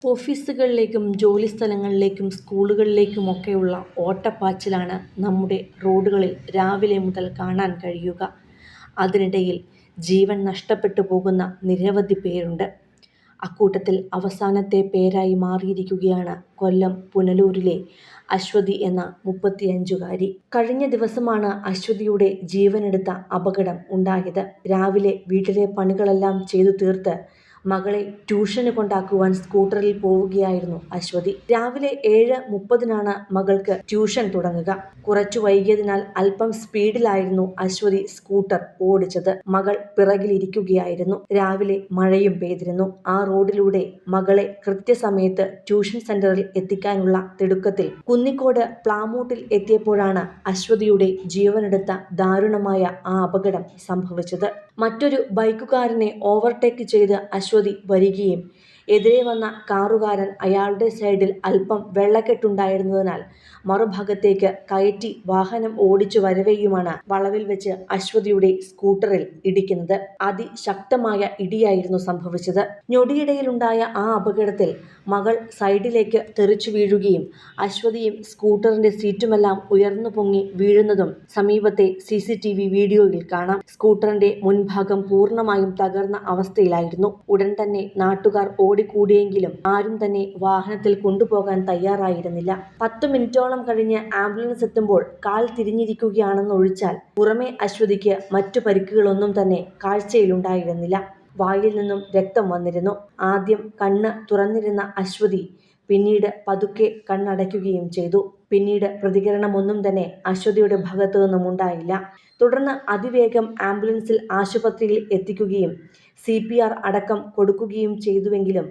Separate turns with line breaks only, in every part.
ഓഫീസുകളിലേക്കും ജോലിസ്ഥലങ്ങളിലേക്കും സ്കൂളുകളിലേക്കുമൊക്കെയുള്ള ഓട്ടപ്പാച്ചിലാണ് നമ്മുടെ റോഡുകളിൽ രാവിലെ മുതൽ കാണാൻ കഴിയുക. അതിനിടയിൽ ജീവൻ നഷ്ടപ്പെട്ടു പോകുന്ന നിരവധി പേരുണ്ട്. അക്കൂട്ടത്തിൽ അവസാനത്തെ പേരായി മാറിയിരിക്കുകയാണ് കൊല്ലം പുനലൂരിലെ അശ്വതി എന്ന 35-കാരി. കഴിഞ്ഞ ദിവസമാണ് അശ്വതിയുടെ ജീവനെടുത്ത അപകടം ഉണ്ടായത്. രാവിലെ വീട്ടിലെ പണികളെല്ലാം ചെയ്തു തീർത്ത് മകളെ ട്യൂഷന് കൊണ്ടാക്കുവാൻ സ്കൂട്ടറിൽ പോവുകയായിരുന്നു അശ്വതി. രാവിലെ 7:30-നാണ് മകൾക്ക് ട്യൂഷൻ തുടങ്ങുക. കുറച്ചു വൈകിയതിനാൽ അല്പം സ്പീഡിലായിരുന്നു അശ്വതി സ്കൂട്ടർ ഓടിച്ചത്. മകൾ പിറകിലിരിക്കുകയായിരുന്നു. രാവിലെ മഴയും പെയ്തിരുന്നു. ആ റോഡിലൂടെ മകളെ കൃത്യസമയത്ത് ട്യൂഷൻ സെന്ററിൽ എത്തിക്കാനുള്ള തിടുക്കത്തിൽ കുന്നിക്കോട് പ്ലാമൂട്ടിൽ എത്തിയപ്പോഴാണ് അശ്വതിയുടെ ജീവനെടുത്ത ദാരുണമായ ആ അപകടം സംഭവിച്ചത്. മറ്റൊരു ബൈക്കുകാരനെ ഓവർടേക്ക് ചെയ്ത് അശ്വതി വരികയും എതിരെ വന്ന കാറുകാരൻ അയാളുടെ സൈഡിൽ അല്പം വെള്ളക്കെട്ടുണ്ടായിരുന്നതിനാൽ മറുഭാഗത്തേക്ക് കയറ്റി വാഹനം ഓടിച്ചു വരവെയുമാണ് വളവിൽ വെച്ച് അശ്വതിയുടെ സ്കൂട്ടറിൽ ഇടിക്കുന്നത്. അതിശക്തമായ ഇടിയായിരുന്നു സംഭവിച്ചത്. ഞൊടിയിടയിലുണ്ടായ ആ അപകടത്തിൽ മകൾ സൈഡിലേക്ക് തെറിച്ചു വീഴുകയും അശ്വതിയും സ്കൂട്ടറിന്റെ സീറ്റുമെല്ലാം ഉയർന്നു പൊങ്ങി വീഴുന്നതും സമീപത്തെ CCTV വീഡിയോയിൽ കാണാം. സ്കൂട്ടറിന്റെ മുൻഭാഗം പൂർണ്ണമായും തകർന്ന അവസ്ഥയിലായിരുന്നു. ഉടൻ തന്നെ നാട്ടുകാർ ഓടിക്കൂടിയെങ്കിലും ആരും തന്നെ വാഹനത്തിൽ കൊണ്ടുപോകാൻ തയ്യാറായിരുന്നില്ല. 10 മിനിറ്റോളം കഴിഞ്ഞ് ആംബുലൻസ് എത്തുമ്പോൾ കാൽ തിരിഞ്ഞിരിക്കുകയാണെന്നൊഴിച്ചാൽ പുറമെ അശ്വതിക്ക് മറ്റു പരിക്കുകളൊന്നും തന്നെ കാഴ്ചയിലുണ്ടായിരുന്നില്ല. വായിൽ നിന്നും രക്തം വന്നിരുന്നു. ആദ്യം കണ്ണ് തുറന്നിരുന്ന അശ്വതി പിന്നീട് പതുക്കെ കണ്ണടയ്ക്കുകയും ചെയ്തു. പിന്നീട് പ്രതികരണമൊന്നും തന്നെ അശ്വതിയുടെ ഭാഗത്തു നിന്നും ഉണ്ടായില്ല. തുടർന്ന് അതിവേഗം ആംബുലൻസിൽ ആശുപത്രിയിൽ എത്തിക്കുകയും CPR അടക്കം കൊടുക്കുകയും ചെയ്തുവെങ്കിലും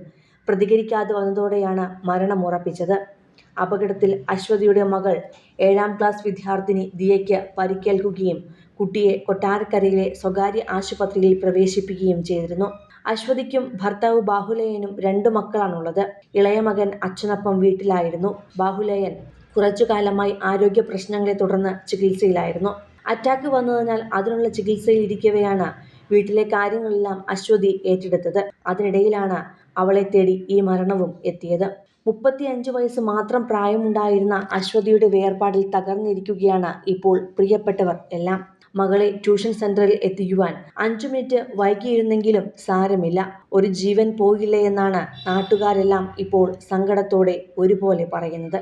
പ്രതികരിക്കാതെ വന്നതോടെയാണ് മരണമുറപ്പിച്ചത്. അപകടത്തിൽ അശ്വതിയുടെ മകൾ 7ാം ക്ലാസ് വിദ്യാർത്ഥിനി ദിയയ്ക്ക് പരിക്കേൽക്കുകയും കുട്ടിയെ കൊട്ടാരക്കരയിലെ സ്വകാര്യ ആശുപത്രിയിൽ പ്രവേശിപ്പിക്കുകയും ചെയ്തിരുന്നു. അശ്വതിക്കും ഭർത്താവ് ബാഹുലേയനും 2 മക്കളാണുള്ളത്. ഇളയ മകൻ അച്ഛനൊപ്പം വീട്ടിലായിരുന്നു. ബാഹുലേയൻ കുറച്ചുകാലമായി ആരോഗ്യ പ്രശ്നങ്ങളെ തുടർന്ന് ചികിത്സയിലായിരുന്നു. അറ്റാക്ക് വന്നതിനാൽ അതിനുള്ള ചികിത്സയിൽ ഇരിക്കവെയാണ് വീട്ടിലെ കാര്യങ്ങളെല്ലാം അശ്വതി ഏറ്റെടുത്തത്. അതിനിടയിലാണ് അവളെ തേടി ഈ മരണവും എത്തിയത്. 35 വയസ്സ് മാത്രം പ്രായമുണ്ടായിരുന്ന അശ്വതിയുടെ വേർപാടിൽ തകർന്നിരിക്കുകയാണ് ഇപ്പോൾ പ്രിയപ്പെട്ടവർ എല്ലാം. മകളെ ട്യൂഷൻ സെന്ററിൽ എത്തിക്കുവാൻ 5 മിനിറ്റ് വൈകിയിരുന്നെങ്കിലും സാരമില്ല, ഒരു ജീവൻ പോയില്ലേ എന്നാണ് നാട്ടുകാരെല്ലാം ഇപ്പോൾ സങ്കടത്തോടെ ഒരുപോലെ പറയുന്നത്.